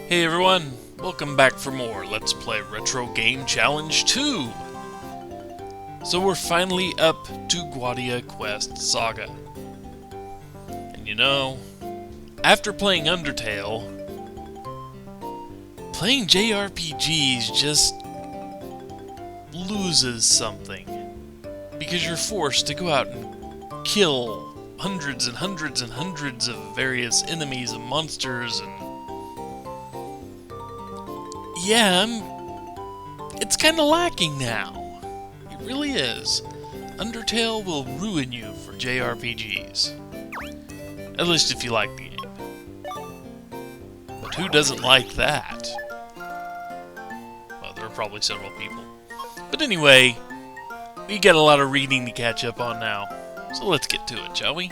Hey everyone, welcome back for more Let's Play Retro Game Challenge 2! So we're finally up to Guadia Quest Saga. And you know, after playing Undertale, playing JRPGs just loses something. Because you're forced to go out and kill hundreds and hundreds and hundreds of various enemies and monsters and yeah, it's kind of lacking now. It really is. Undertale will ruin you for JRPGs. At least if you like the game. But who doesn't like that? Well, there are probably several people. But anyway, we got a lot of reading to catch up on now. So let's get to it, shall we?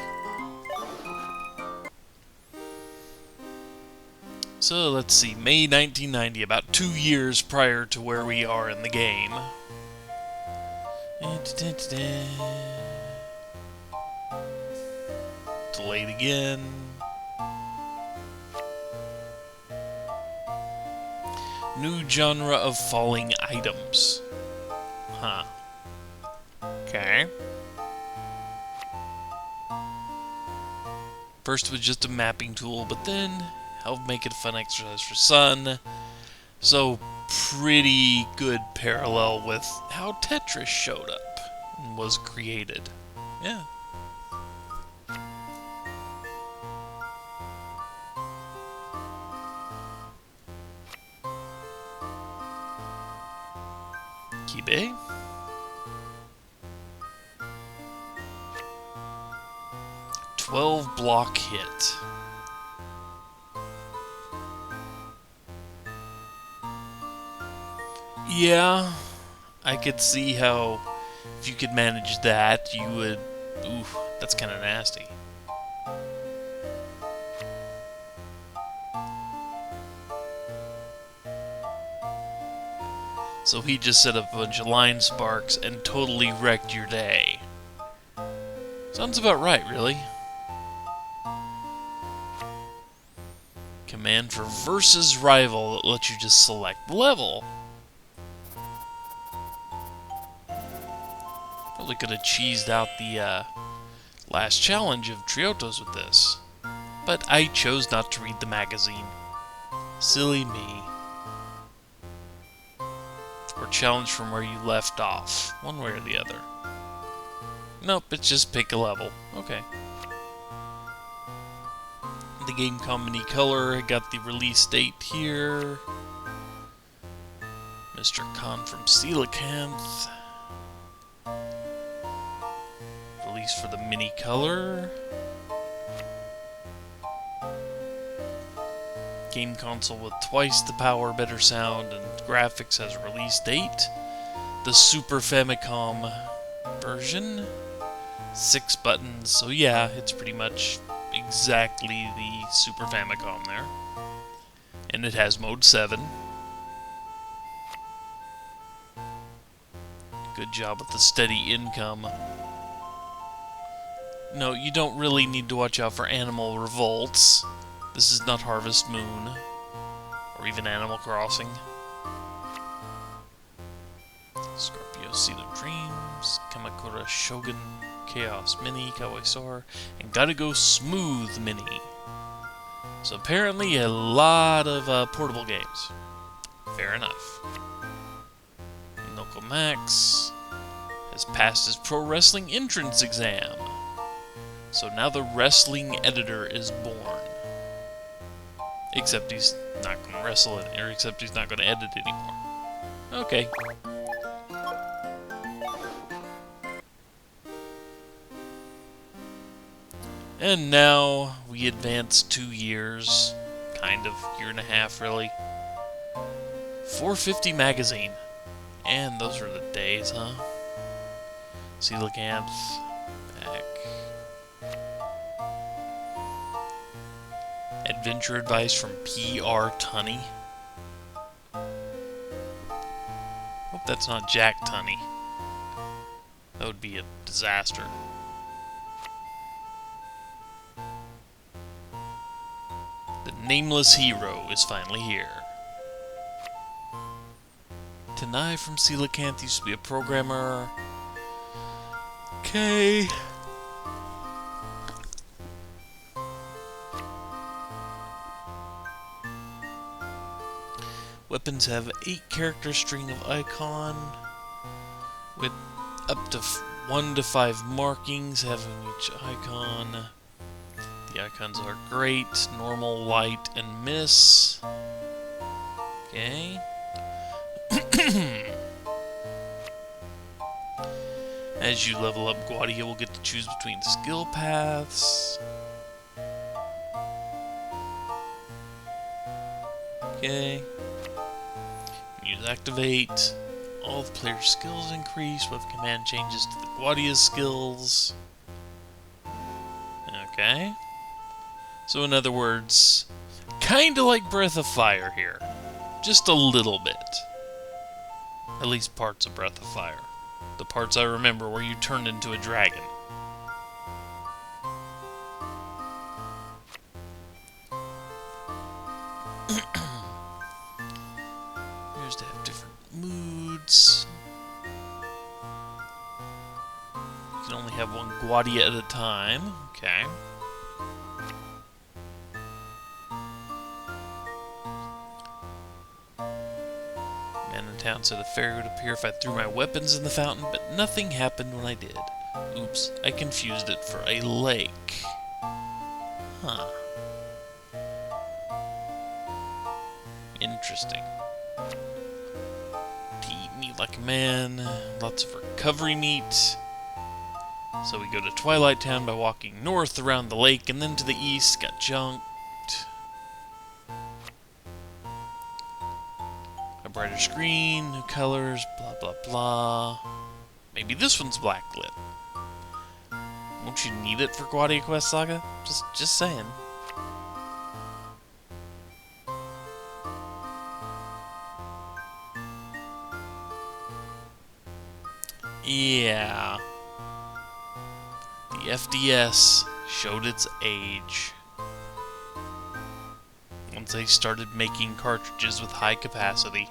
So let's see, May 1990, about 2 years prior to where we are in the game. Delayed again. New genre of falling items. Huh. Okay. First was just a mapping tool, but then help make it a fun exercise for Sun. So, pretty good parallel with how Tetris showed up and was created. Yeah. Kibe. $12 hit. Yeah, I could see how if you could manage that, you would... Ooh, that's kind of nasty. So he just set up a bunch of line sparks and totally wrecked your day. Sounds about right, really. Command for versus rival that lets you just select the level. Probably could have cheesed out the last challenge of Triotos with this. But I chose not to read the magazine. Silly me. Or challenge from where you left off. One way or the other. Nope, it's just pick a level. Okay. The game company color, got the release date here. Mr. Khan from Coelacanth. Release for the mini color. Game console with twice the power, better sound, and graphics has a release date. The Super Famicom version. 6 buttons, so yeah, it's pretty much exactly the Super Famicom there. And it has mode 7. Good job with the steady income. No, you don't really need to watch out for animal revolts. This is not Harvest Moon, or even Animal Crossing. Scorpio Seed of Dreams, Kamakura Shogun, Chaos Mini, Kawaii Star, and Gotta Go Smooth Mini. So apparently a lot of portable games. Fair enough. Noko Max has passed his pro wrestling entrance exam. So now the wrestling editor is born. Except he's not going to wrestle it, or except he's not going to edit anymore. Okay. And now we advance 2 years, kind of, year and a half really. 450 magazine. And those are the days, huh? Coelacanth, back. Adventure advice from P.R. Tunney. Hope that's not Jack Tunney. That would be a disaster. nameless hero is finally here. Tanai from Coelacanth used to be a programmer. Okay. Weapons have 8-character string of icon with up to 1 to 5 markings having each icon. The icons are great, normal, light, and miss. Okay. As you level up, Guadia will get to choose between skill paths. Okay. Use activate. All the player's skills increase with command changes to the Guadia's skills. Okay. So in other words, kinda like Breath of Fire here. Just a little bit. At least parts of Breath of Fire. The parts I remember where you turned into a dragon. Here's to have different moods. You can only have one Guadia at a time. Okay. Man in town said a fairy would appear if I threw my weapons in the fountain, but nothing happened when I did. Oops, I confused it for a lake. Huh. Interesting. To eat meat like a man, lots of recovery meat. So we go to Twilight Town by walking north around the lake, and then to the east, got junked. A brighter screen, new colors, blah blah blah. Maybe this one's blacklit. Won't you need it for Guadia Quest Saga? Just saying. Yeah. The FDS showed its age. Once they started making cartridges with high capacity.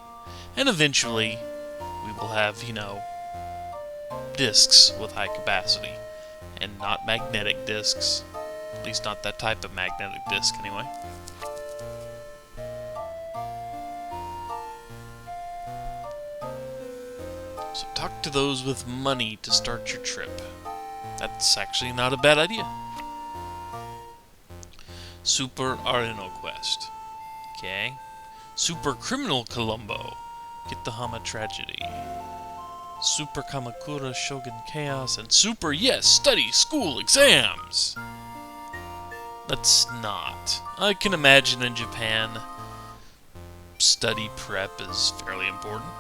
And eventually, we will have, you know, discs with high capacity. And not magnetic discs. At least not that type of magnetic disc, anyway. So talk to those with money to start your trip. That's actually not a bad idea. Super Areno Quest. Okay. Super Criminal Columbo. Get the Hama Tragedy. Super Kamakura Shogun Chaos. And Super Yes Study School Exams. Let's not. I can imagine in Japan, study prep is fairly important.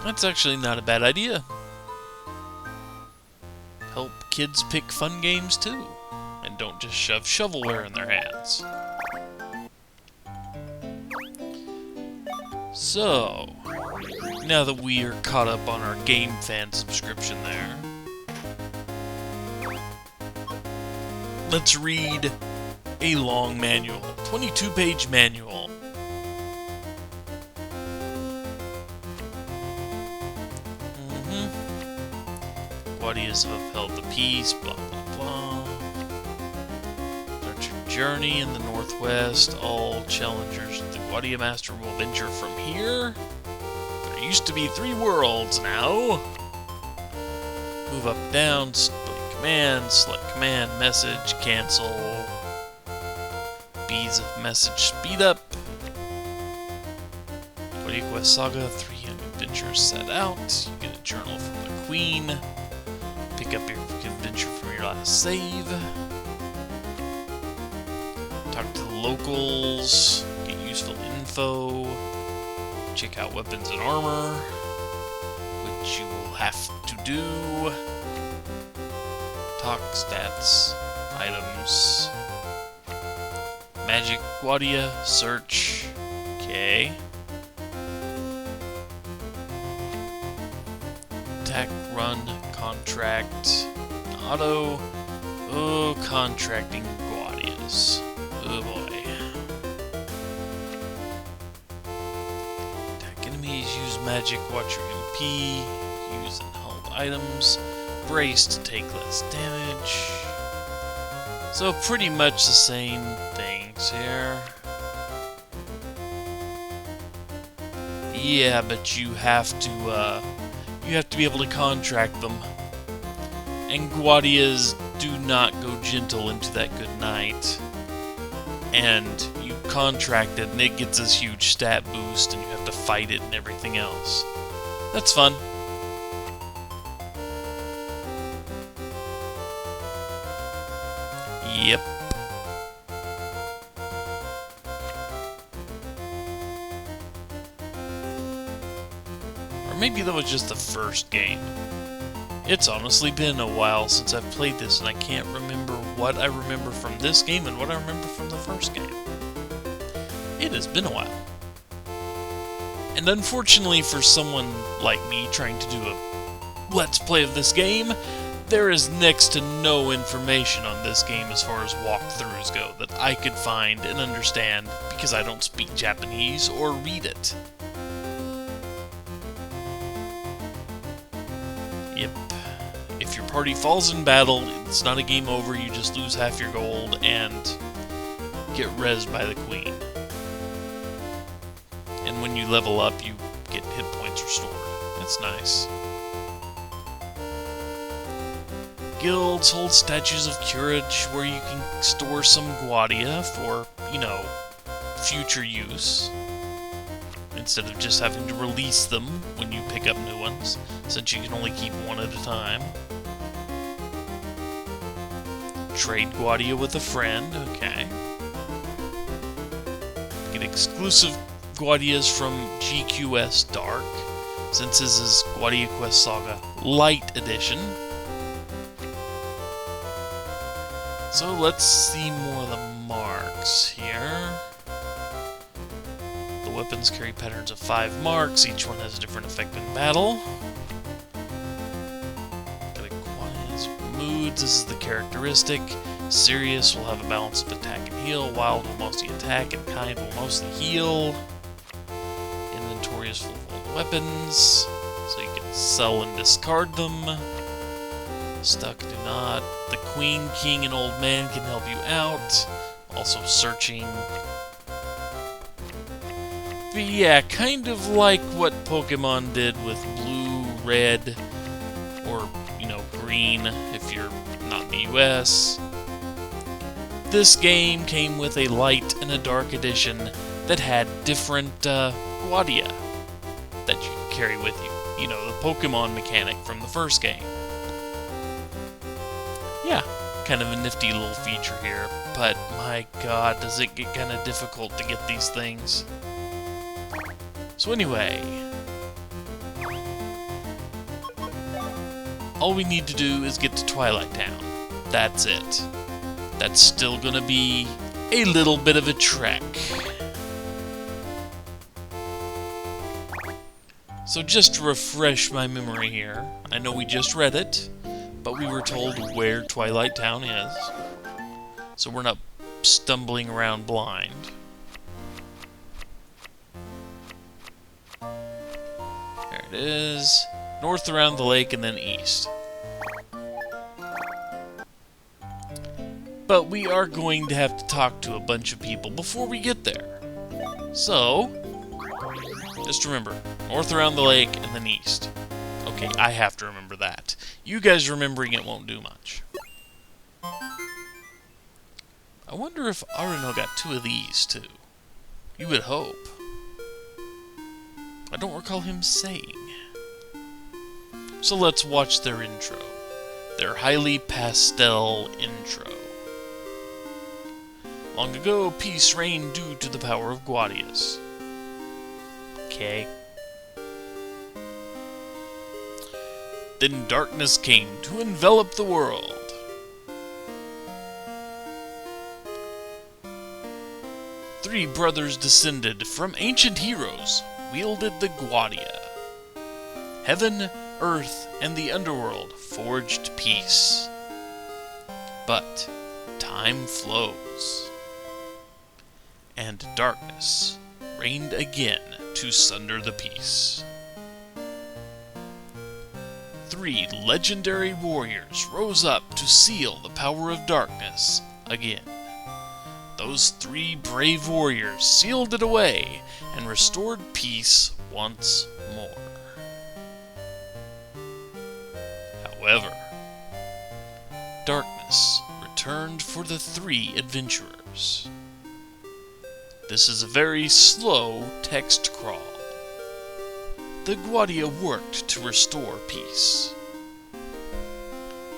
That's actually not a bad idea. Help kids pick fun games too, and don't just shove shovelware in their hands. So, now that we are caught up on our Game Fan subscription there, let's read a long manual, 22-page manual. Guadias have upheld the peace, blah blah blah. Start your journey in the northwest. All challengers of the Guadia Master will venture from here. There used to be 3 worlds now. Move up, down, split command, select command, message, cancel. Bees of message, speed up. Guadia Quest Saga, 3 adventures set out. You get a journal from the Queen. Pick up your adventure from your last save. Talk to the locals. Get useful info. Check out weapons and armor, which you will have to do. Talk stats, items. Magic Guadia, search. Okay. attack, run, contract, auto. Oh, contracting Guadias. Oh boy. Attack enemies, use magic, watch your MP, use and hold items, brace to take less damage. So pretty much the same things here. Yeah, but you have to be able to contract them. And Guadias do not go gentle into that good night. And you contract it and it gets this huge stat boost and you have to fight it and everything else. That's fun. Yep. Or maybe that was just the first game. It's honestly been a while since I've played this, and I can't remember what I remember from this game and what I remember from the first game. It has been a while. And unfortunately for someone like me trying to do a Let's Play of this game, there is next to no information on this game as far as walkthroughs go that I could find and understand because I don't speak Japanese or read it. Yep. If your party falls in battle, it's not a game over, you just lose half your gold and get rezzed by the queen. And when you level up, you get hit points restored. That's nice. Guilds hold statues of courage where you can store some Guadia for, you know, future use. Instead of just having to release them when you pick up new ones, since you can only keep one at a time. Trade Guadia with a friend, okay. Get exclusive Guadias from GQS Dark, since this is Guadia Quest Saga Light Edition. So let's see more of the marks here. The weapons carry patterns of 5 marks, each one has a different effect in battle. Got a Guadia's moods, this is the characteristic. Serious will have a balance of attack and heal, Wild will mostly attack, and Kind will mostly heal. Inventory is full of old weapons, so you can sell and discard them. Stuck, do not. The Queen, King, and Old Man can help you out. Also searching. But yeah, kind of like what Pokemon did with blue, red, or, you know, green if you're not in the US. This game came with a light and a dark edition that had different Guadia that you could carry with you. You know, the Pokemon mechanic from the first game. Yeah, kind of a nifty little feature here, but my god, does it get kind of difficult to get these things. So anyway, all we need to do is get to Twilight Town. That's it. That's still gonna be a little bit of a trek. So just to refresh my memory here, I know we just read it, but we were told where Twilight Town is, so we're not stumbling around blind. There it is. North around the lake and then east. But we are going to have to talk to a bunch of people before we get there. So, just remember, north around the lake and then east. Okay, I have to remember that. You guys remembering it won't do much. I wonder if Aruno got 2 of these, too. You would hope. I don't recall him saying. So let's watch their intro. Their highly pastel intro. Long ago, peace reigned due to the power of Guadias. Okay. Then darkness came to envelop the world. Three brothers descended from ancient heroes, wielded the Guadia. Heaven, Earth and the underworld forged peace. But time flows, and darkness reigned again to sunder the peace. 3 legendary warriors rose up to seal the power of darkness again. Those 3 brave warriors sealed it away and restored peace once more. However, darkness returned for the 3 adventurers. This is a very slow text crawl. The Guardia worked to restore peace.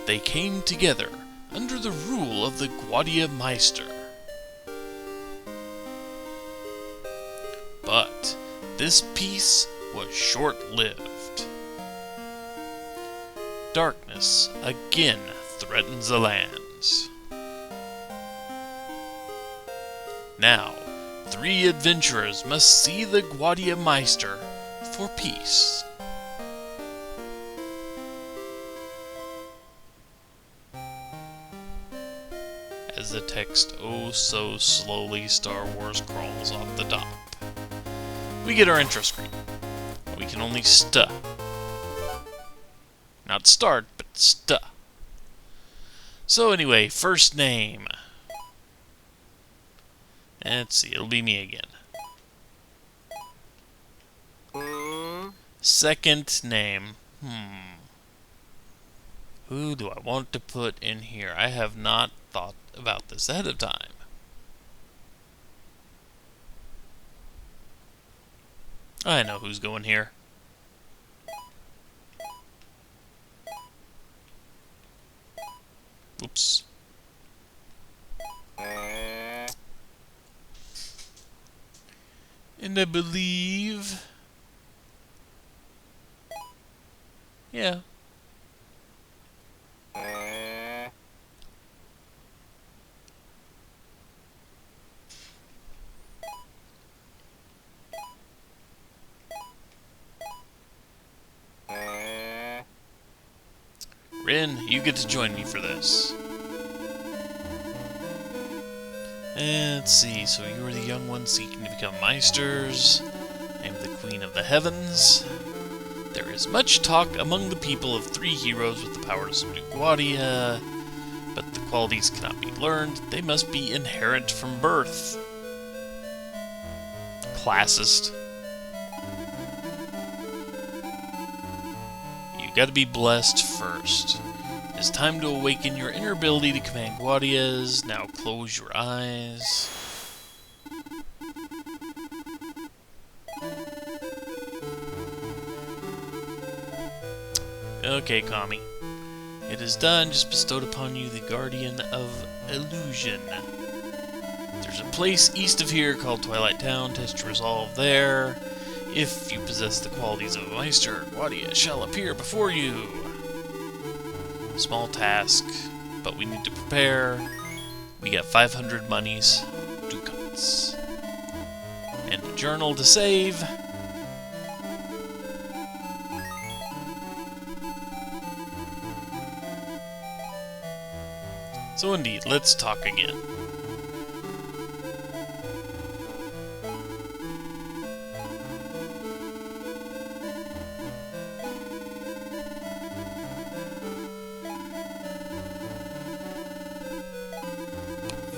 They came together under the rule of the Guardia Meister. But this peace was short-lived. Darkness again threatens the lands. Now, 3 adventurers must see the Guardia Meister for peace. As the text oh so slowly Star Wars crawls off the top, we get our intro screen. We can only not start, but So anyway, first name. Let's see, it'll be me again. Second name. Who do I want to put in here? I have not thought about this ahead of time. I know who's going here. Oops. And I believe... yeah. Rin, you get to join me for this. And let's see, so you are the young one seeking to become Meisters. I am the Queen of the Heavens. There is much talk among the people of 3 heroes with the power to subdue Guardia, but the qualities cannot be learned. They must be inherent from birth. Classist. You gotta be blessed first. It is time to awaken your inner ability to command Guardias. Now close your eyes. Okay, Kami. It is done. Just bestowed upon you the Guardian of Illusion. There's a place east of here called Twilight Town. Test your resolve there. If you possess the qualities of a Meister, Guardia shall appear before you. Small task, but we need to prepare. We got 500 monies, ducats, and a journal to save. So indeed, let's talk again.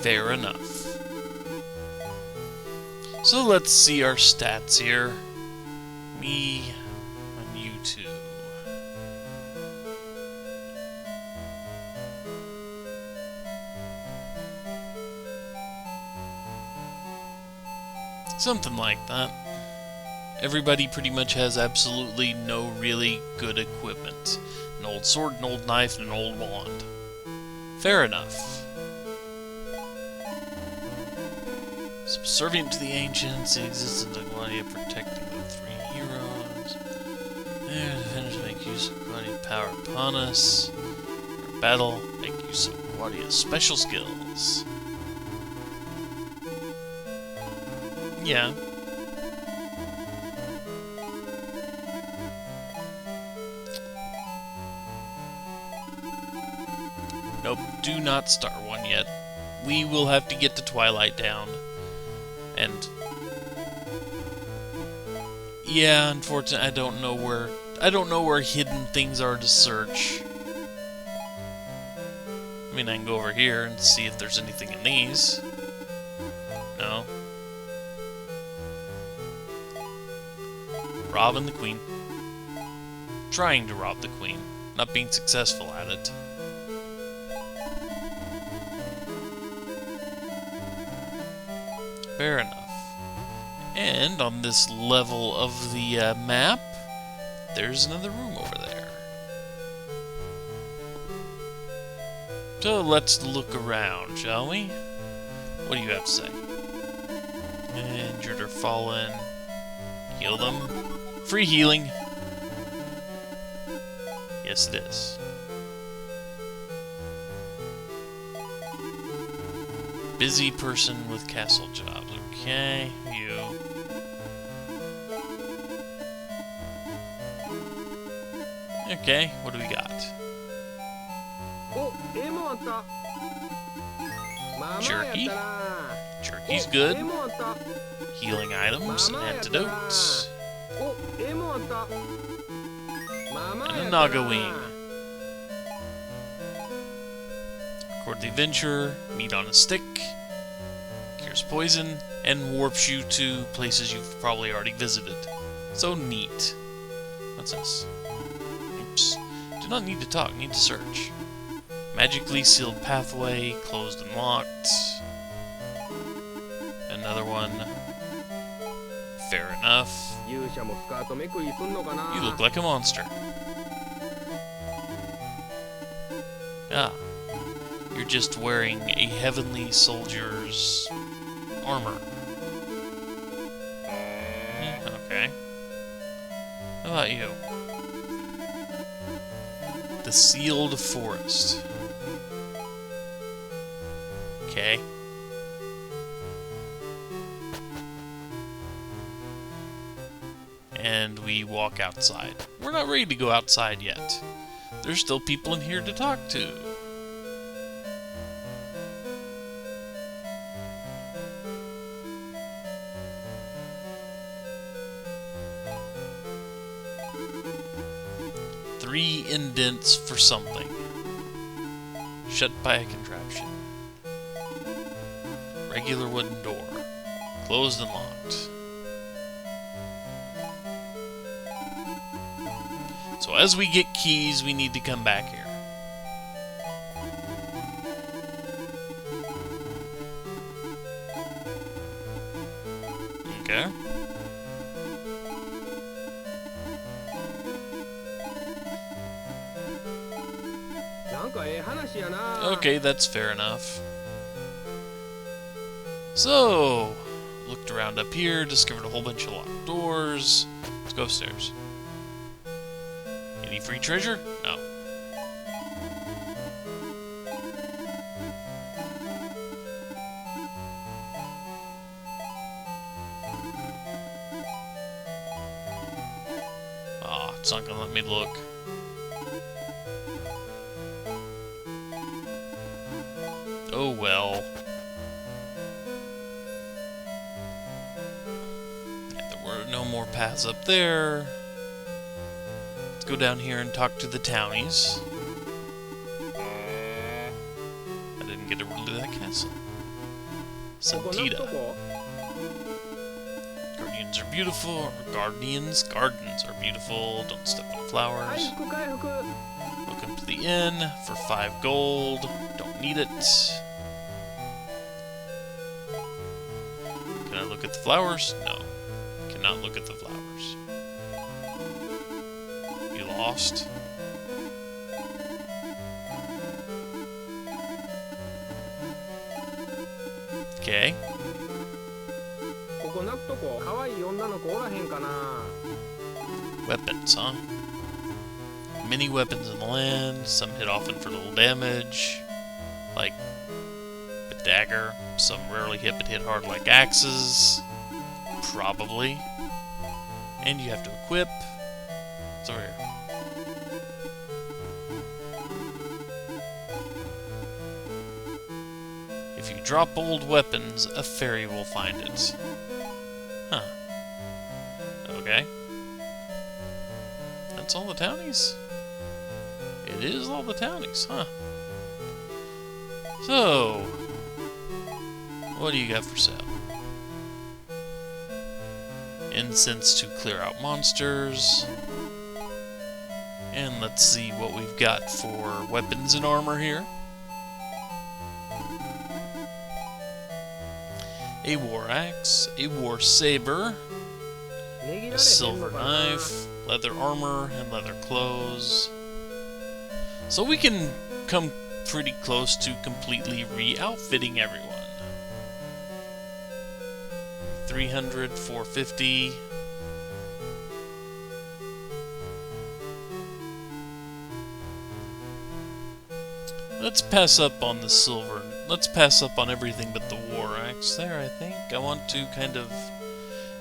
Fair enough. So let's see our stats here. Me and you two. Something like that. Everybody pretty much has absolutely no really good equipment. An old sword, an old knife, and an old wand. Fair enough. Subservient to the ancients, the existence of Guardia protecting the 3 heroes. Their defenders make use of Guardia power upon us. For battle, make use of Guardia's special skills. Yeah. Nope, do not start one yet. We will have to get to Twilight Town. And yeah, unfortunately, I don't know where hidden things are to search. I mean, I can go over here and see if there's anything in these. No. Robbing the Queen. Trying to rob the Queen. Not being successful at it. Fair enough. And on this level of the map, there's another room over there. So let's look around, shall we? What do you have to say? Injured or fallen. Heal them. Free healing. Yes, it is. Busy person with castle jobs. Okay, you. Okay, what do we got? Jerky. Jerky's good. Healing items, antidotes. And a Naga wing. Record the adventure, meat on a stick, cures poison, and warps you to places you've probably already visited. So neat. What's this? Oops. Do not need to talk, need to search. Magically sealed pathway, closed and locked. Another one. Fair enough. You look like a monster. Ah. You're just wearing a heavenly soldier's armor. Okay. How about you? The Sealed Forest. Okay. And we walk outside. We're not ready to go outside yet. There's still people in here to talk to. Three indents for something. Shut by a contraption. Regular wooden door. Closed and locked. So as we get keys, we need to come back here. Okay. Okay, that's fair enough. So, looked around up here, discovered a whole bunch of locked doors. Let's go upstairs. Any free treasure? No. Ah, it's not gonna let me look. Oh well. Yeah, there were no more paths up there. Let's go down here and talk to the townies. I didn't get to rule that castle. Santita. Guardians are beautiful. Or gardens are beautiful. Don't step on flowers. Welcome to the inn for 5 gold. Don't need it. Can I look at the flowers? No. Cannot look at the flowers. You lost? Okay. Weapons, huh? Many weapons in the land, some hit often for little damage, like a dagger. Some rarely hit but hit hard like axes, probably. And you have to equip. It's over here. If you drop old weapons, a fairy will find it. Huh. Okay. That's all the townies? It is all the townies, huh? So, what do you got for sale? Incense to clear out monsters. And let's see what we've got for weapons and armor here. A war axe, a war saber, a silver knife, leather armor, and leather clothes. So we can come pretty close to completely re-outfitting everyone. 300, 450. Let's pass up on the silver. Let's pass up on everything but the war axe there, I think. I want to kind of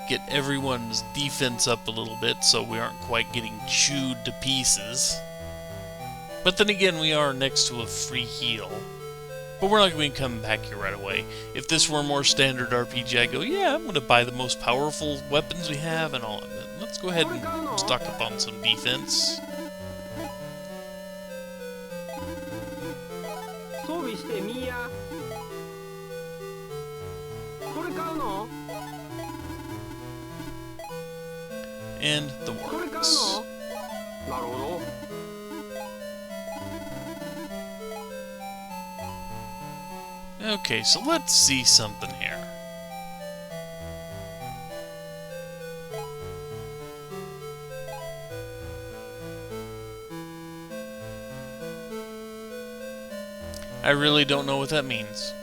get everyone's defense up a little bit so we aren't quite getting chewed to pieces. But then again, we are next to a free heal. But we're not going to come back here right away. If this were a more standard RPG, I'd go, yeah, I'm going to buy the most powerful weapons we have and all of it. Let's go ahead and stock up on some defense. And the war axe. Okay, so let's see something here. I really don't know what that means.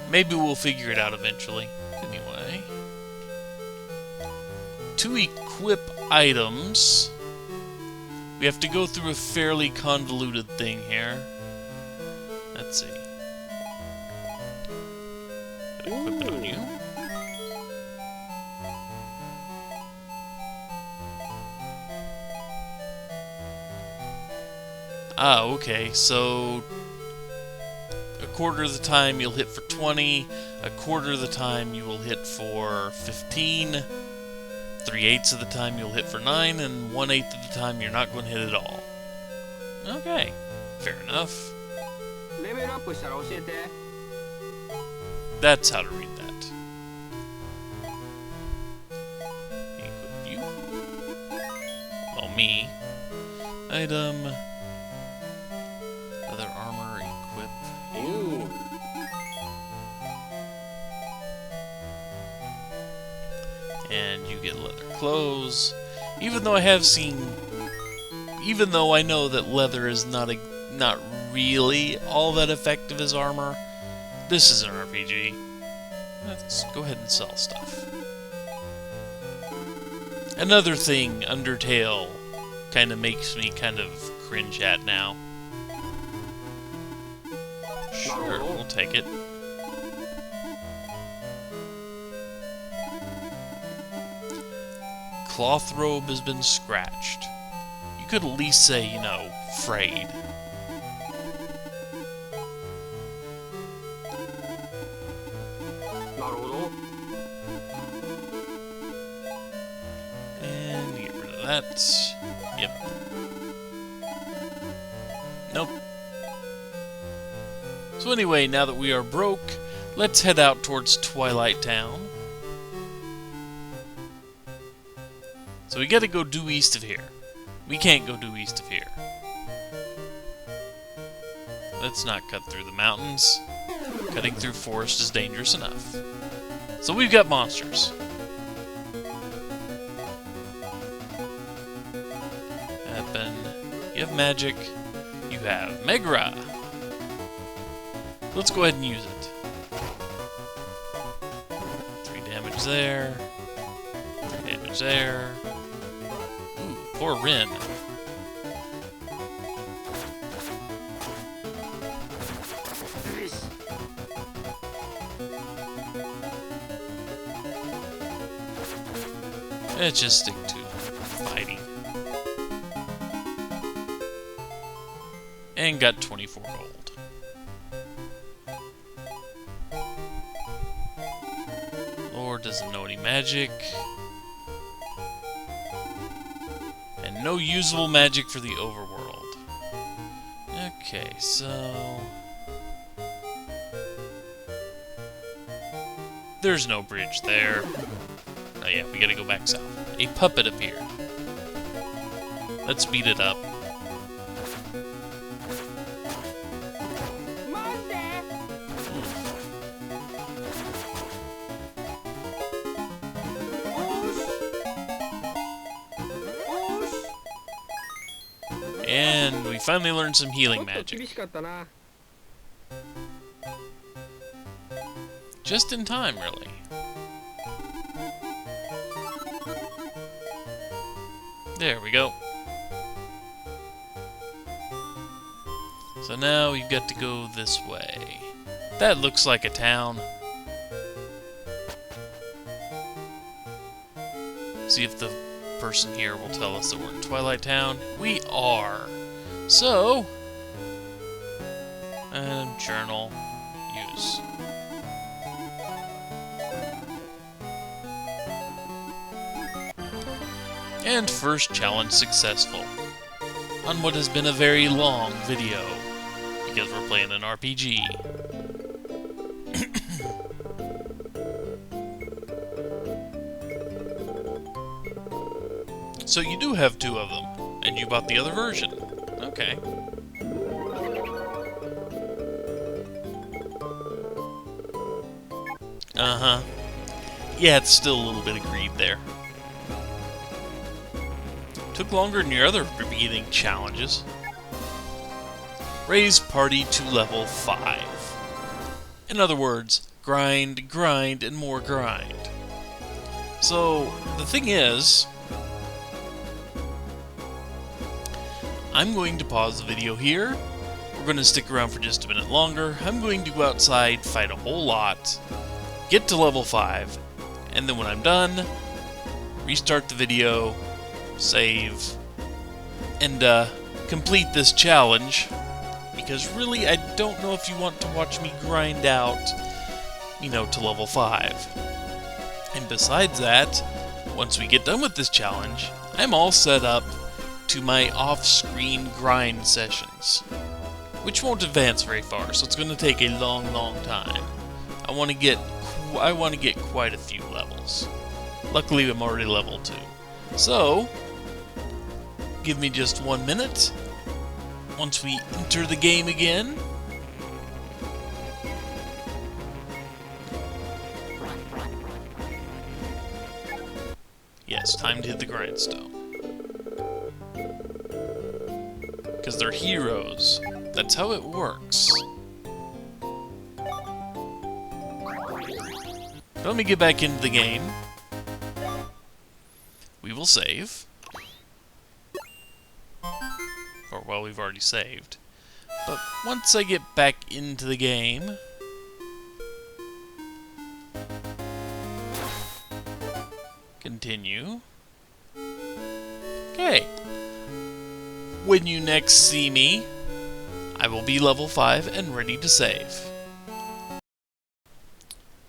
Maybe we'll figure it out eventually. Anyway. To equip items, we have to go through a fairly convoluted thing here. Let's see. Equip it on you. Ah, okay, so a quarter of the time you'll hit for 20, a quarter of the time you will hit for 15, 3/8 of the time you'll hit for 9, and 1/8 of the time you're not going to hit at all. Okay, fair enough. That's how to read that. Equip you. Well, me. Item. Leather armor, equip you. And you get leather clothes. Even though I have seen... Even though I know that leather is not really all that effective as armor, this is an RPG. Let's go ahead and sell stuff. Another thing Undertale kind of makes me kind of cringe at now. Sure, we'll take it. Cloth robe has been scratched. You could at least say, you know, frayed. And get rid of that. Yep. Nope. So anyway, now that we are broke, let's head out towards Twilight Town. So we gotta go due east of here. We can't go due east of here. Let's not cut through the mountains. Cutting through forest is dangerous enough. So we've got monsters. Happen. You have magic. You have Megara. Let's go ahead and use it. 3 damage there. 3 damage there. Ooh, poor Rin. Let's just stick to fighting. And got 24 gold. magic. And no usable magic for the overworld. Okay, so... there's no bridge there. Oh yeah, we gotta go back south. A puppet appeared. Let's beat it up. And we finally learned some healing magic. Just in time, really. There we go. So now we've got to go this way. That looks like a town. See if the person here will tell us that we're in Twilight Town. We are. So, journal, use. And first challenge successful. On what has been a very long video, because we're playing an RPG. So you do have two of them, and you bought the other version. Okay. Uh-huh. Yeah, it's still a little bit of greed there. Took longer than your other beginning challenges. Raise party to level 5. In other words, grind, grind, and more grind. So, the thing is, I'm going to pause the video here. We're going to stick around for just a minute longer. I'm going to go outside, fight a whole lot, get to level 5, and then when I'm done, restart the video, save, and complete this challenge. Because really, I don't know if you want to watch me grind out, you know, to level 5. And besides that, once we get done with this challenge, I'm all set up to my off-screen grind sessions, which won't advance very far, so it's going to take a long, long time. I want to get quite a few levels. Luckily, I'm already level 2. So, give me just 1 minute. Once we enter the game again, yes, time to hit the grindstone. Because they're heroes. That's how it works. Let me get back into the game. We will save. Or, well, we've already saved. But once I get back into the game, continue. Okay. When you next see me, I will be level 5 and ready to save.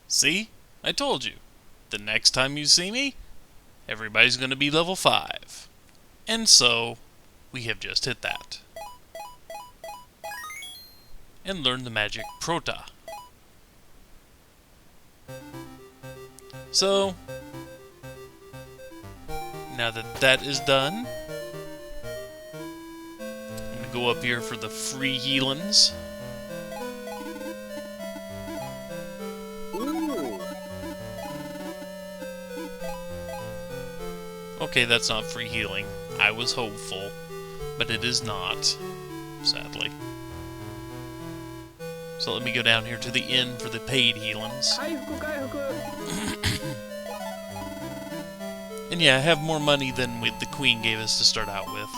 See? I told you. The next time you see me, everybody's going to be level 5. And so, we have just hit that. And learned the magic Prota. So, now that that is done, I'm going to go up here for the free healings. Okay, that's not free healing. I was hopeful, but it is not, sadly. So let me go down here to the inn for the paid healings. And yeah, I have more money than the Queen gave us to start out with.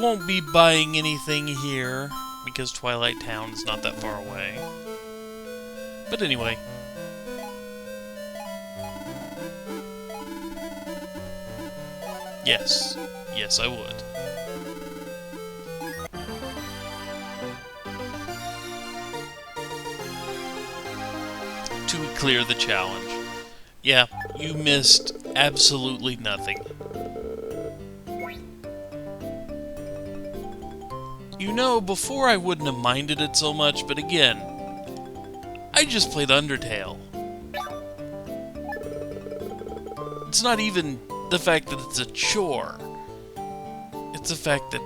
Won't be buying anything here, because Twilight Town is not that far away. But anyway. Yes. Yes, I would. To clear the challenge. Yeah, you missed absolutely nothing. You know, before I wouldn't have minded it so much, but again, I just played Undertale. It's not even the fact that it's a chore. It's the fact that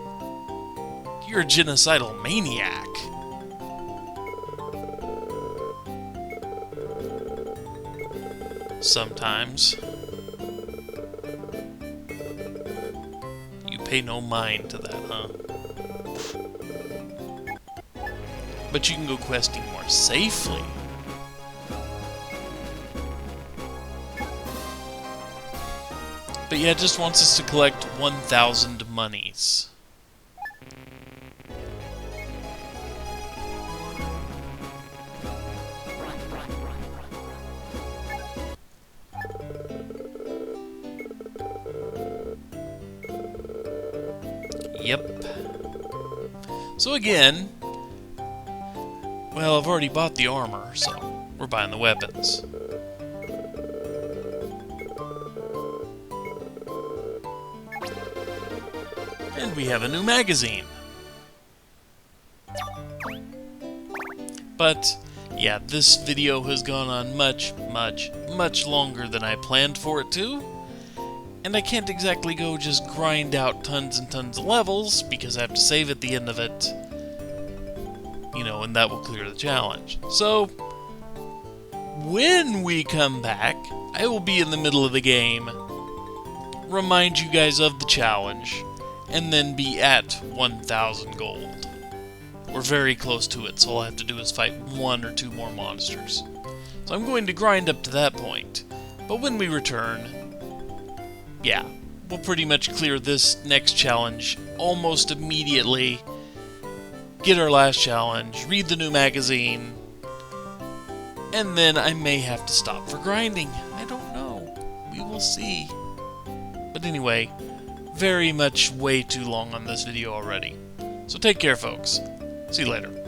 you're a genocidal maniac. Sometimes. You pay no mind to that, huh? But you can go questing more safely. But yeah, it just wants us to collect 1,000 monies. Yep. So again, well, I've already bought the armor, so we're buying the weapons. And we have a new magazine. But, yeah, this video has gone on much, much, much longer than I planned for it to. And I can't exactly go just grind out tons and tons of levels, because I have to save at the end of it. You know, and that will clear the challenge. So, when we come back, I will be in the middle of the game, remind you guys of the challenge, and then be at 1,000 gold. We're very close to it, so all I have to do is fight 1 or 2 more monsters. So I'm going to grind up to that point. But when we return, yeah, we'll pretty much clear this next challenge almost immediately, get our last challenge, read the new magazine, and then I may have to stop for grinding. I don't know. We will see. But anyway, very much way too long on this video already. So take care, folks. See you later.